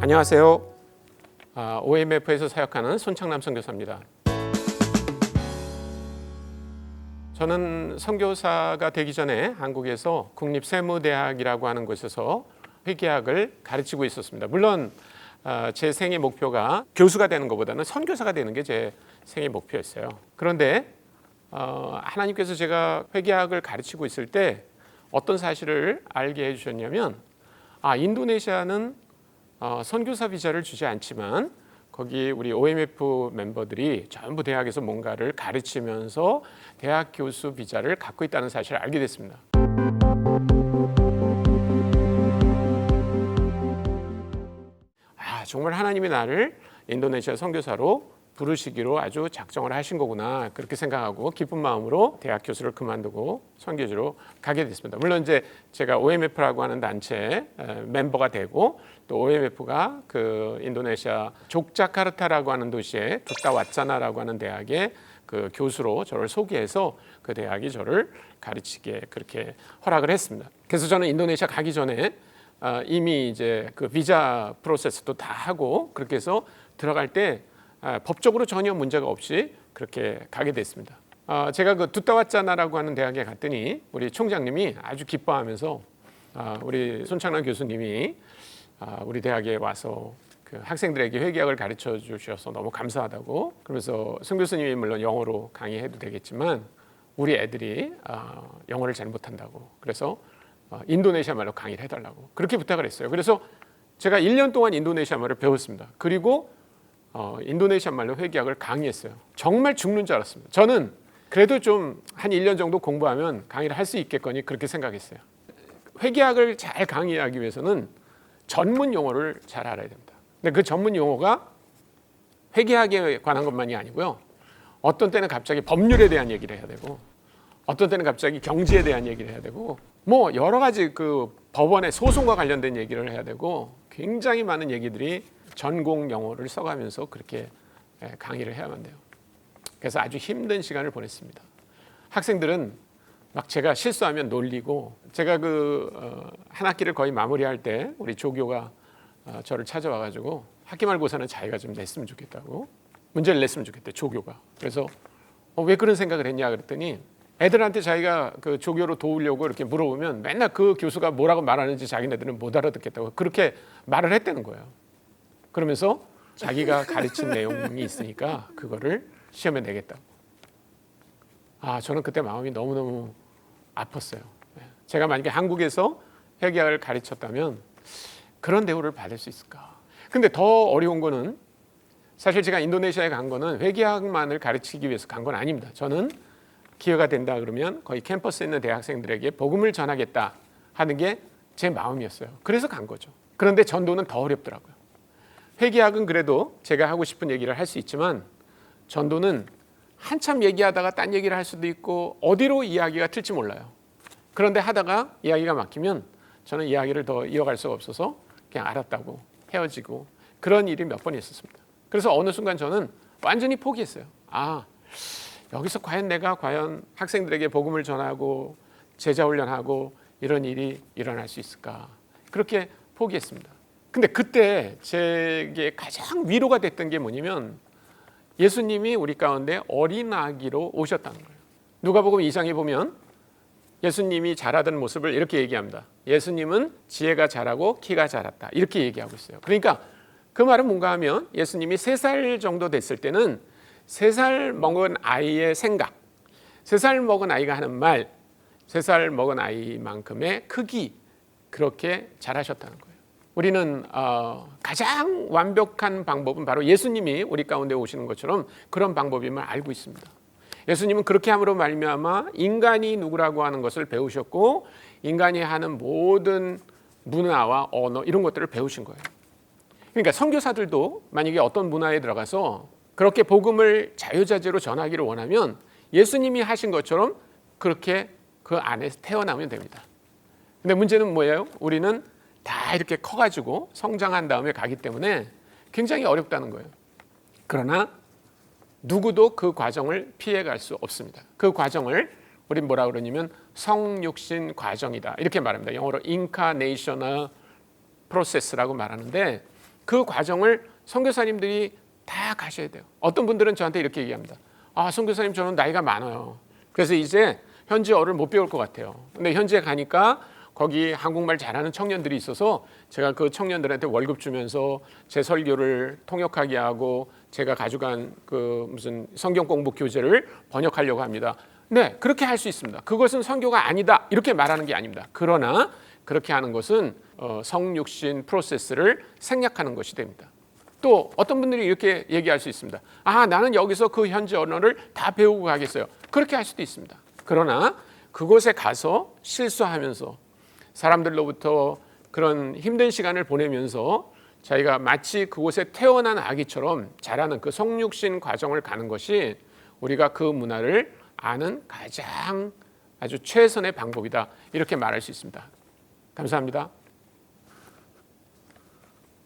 안녕하세요. OMF에서 사역하는 손창남 선교사입니다. 저는 선교사가 되기 전에 한국에서 국립세무대학이라고 하는 곳에서 회계학을 가르치고 있었습니다. 물론 제 생애 목표가 교수가 되는 것보다는 선교사가 되는 게 제 생애 목표였어요. 그런데 하나님께서 제가 회계학을 가르치고 있을 때 어떤 사실을 알게 해주셨냐면 인도네시아는 선교사 비자를 주지 않지만 거기 우리 OMF 멤버들이 전부 대학에서 뭔가를 가르치면서 대학 교수 비자를 갖고 있다는 사실을 알게 됐습니다. 정말 하나님이 나를 인도네시아 선교사로 부르시기로 아주 작정을 하신 거구나, 그렇게 생각하고 기쁜 마음으로 대학 교수를 그만두고 선교지로 가게 됐습니다. 물론 이제 제가 OMF라고 하는 단체 멤버가 되고, 또 OMF가 그 인도네시아 족자카르타라고 하는 도시에 두타와짜나라고 하는 대학의 그 교수로 저를 소개해서 그 대학이 저를 가르치게 그렇게 허락을 했습니다. 그래서 저는 인도네시아 가기 전에 이미 이제 그 비자 프로세스도 다 하고 그렇게 해서 들어갈 때 법적으로 전혀 문제가 없이 그렇게 가게 됐습니다. 제가 그 두타와짜나라고 하는 대학에 갔더니 우리 총장님이 아주 기뻐하면서 우리 손창남 교수님이 우리 대학에 와서 그 학생들에게 회계학을 가르쳐 주셔서 너무 감사하다고, 그러면서 손 교수님이 물론 영어로 강의해도 되겠지만 우리 애들이 영어를 잘 못한다고, 그래서 인도네시아 말로 강의를 해달라고 그렇게 부탁을 했어요. 그래서 제가 1년 동안 인도네시아 말을 배웠습니다. 그리고 인도네시아 말로 회계학을 강의했어요. 정말 죽는 줄 알았습니다. 저는 그래도 좀 한 1년 정도 공부하면 강의를 할 수 있겠거니 그렇게 생각했어요. 회계학을 잘 강의하기 위해서는 전문 용어를 잘 알아야 됩니다. 근데 그 전문 용어가 회계학에 관한 것만이 아니고요. 어떤 때는 갑자기 법률에 대한 얘기를 해야 되고, 어떤 때는 갑자기 경제에 대한 얘기를 해야 되고, 뭐 여러 가지 그 법원의 소송과 관련된 얘기를 해야 되고, 굉장히 많은 얘기들이 전공 용어를 써가면서 그렇게 강의를 해야만 돼요. 그래서 아주 힘든 시간을 보냈습니다. 학생들은 막 제가 실수하면 놀리고, 제가 한 학기를 거의 마무리할 때 우리 조교가 저를 찾아와가지고 학기말고사는 자기가 좀 냈으면 좋겠다고, 문제를 냈으면 좋겠대, 조교가. 그래서 왜 그런 생각을 했냐 그랬더니, 애들한테 자기가 그 조교로 도우려고 이렇게 물어보면 맨날 그 교수가 뭐라고 말하는지 자기네들은 못 알아듣겠다고 그렇게 말을 했다는 거예요. 그러면서 자기가 가르친 내용이 있으니까 그거를 시험에 내겠다고. 저는 그때 마음이 너무너무 아팠어요. 제가 만약에 한국에서 회계학을 가르쳤다면 그런 대우를 받을 수 있을까? 근데 더 어려운 거는, 사실 제가 인도네시아에 간 거는 회계학만을 가르치기 위해서 간 건 아닙니다. 저는 기회가 된다 그러면 거의 캠퍼스에 있는 대학생들에게 복음을 전하겠다 하는 게 제 마음이었어요. 그래서 간 거죠. 그런데 전도는 더 어렵더라고요. 회계학은 그래도 제가 하고 싶은 얘기를 할 수 있지만, 전도는 한참 얘기하다가 딴 얘기를 할 수도 있고 어디로 이야기가 튈지 몰라요. 그런데 하다가 이야기가 막히면 저는 이야기를 더 이어갈 수가 없어서 그냥 알았다고 헤어지고, 그런 일이 몇 번 있었습니다. 그래서 어느 순간 저는 완전히 포기했어요. 여기서 내가 과연 학생들에게 복음을 전하고 제자 훈련하고 이런 일이 일어날 수 있을까? 그렇게 포기했습니다. 근데 그때 제게 가장 위로가 됐던 게 뭐냐면, 예수님이 우리 가운데 어린 아기로 오셨다는 거예요. 누가복음 2장에 보면 예수님이 자라던 모습을 이렇게 얘기합니다. 예수님은 지혜가 자라고 키가 자랐다, 이렇게 얘기하고 있어요. 그러니까 그 말은 뭔가 하면, 예수님이 3살 정도 됐을 때는 3살 먹은 아이의 생각, 3살 먹은 아이가 하는 말, 3살 먹은 아이만큼의 크기, 그렇게 잘하셨다는 거예요. 우리는 가장 완벽한 방법은 바로 예수님이 우리 가운데 오시는 것처럼 그런 방법임을 알고 있습니다. 예수님은 그렇게 함으로 말미암아 인간이 누구라고 하는 것을 배우셨고, 인간이 하는 모든 문화와 언어 이런 것들을 배우신 거예요. 그러니까 선교사들도 만약에 어떤 문화에 들어가서 그렇게 복음을 자유자재로 전하기를 원하면 예수님이 하신 것처럼 그렇게 그 안에서 태어나면 됩니다. 근데 문제는 뭐예요? 우리는 다 이렇게 커가지고 성장한 다음에 가기 때문에 굉장히 어렵다는 거예요. 그러나 누구도 그 과정을 피해갈 수 없습니다. 그 과정을 우린 뭐라 그러냐면 성육신 과정이다, 이렇게 말합니다. 영어로 incarnational process라고 말하는데, 그 과정을 선교사님들이 다 가셔야 돼요. 어떤 분들은 저한테 이렇게 얘기합니다. 아, 선교사님 저는 나이가 많아요. 그래서 이제 현지어를 못 배울 것 같아요. 근데 현지에 가니까 거기 한국말 잘하는 청년들이 있어서 제가 그 청년들한테 월급 주면서 제 설교를 통역하게 하고 제가 가져간 그 무슨 성경 공부 교재를 번역하려고 합니다. 네, 그렇게 할 수 있습니다. 그것은 선교가 아니다 이렇게 말하는 게 아닙니다. 그러나 그렇게 하는 것은 성육신 프로세스를 생략하는 것이 됩니다. 또 어떤 분들이 이렇게 얘기할 수 있습니다. 아, 나는 여기서 그 현지 언어를 다 배우고 가겠어요. 그렇게 할 수도 있습니다. 그러나 그곳에 가서 실수하면서 사람들로부터 그런 힘든 시간을 보내면서 자기가 마치 그곳에 태어난 아기처럼 자라는 그 성육신 과정을 가는 것이 우리가 그 문화를 아는 가장 아주 최선의 방법이다 이렇게 말할 수 있습니다. 감사합니다.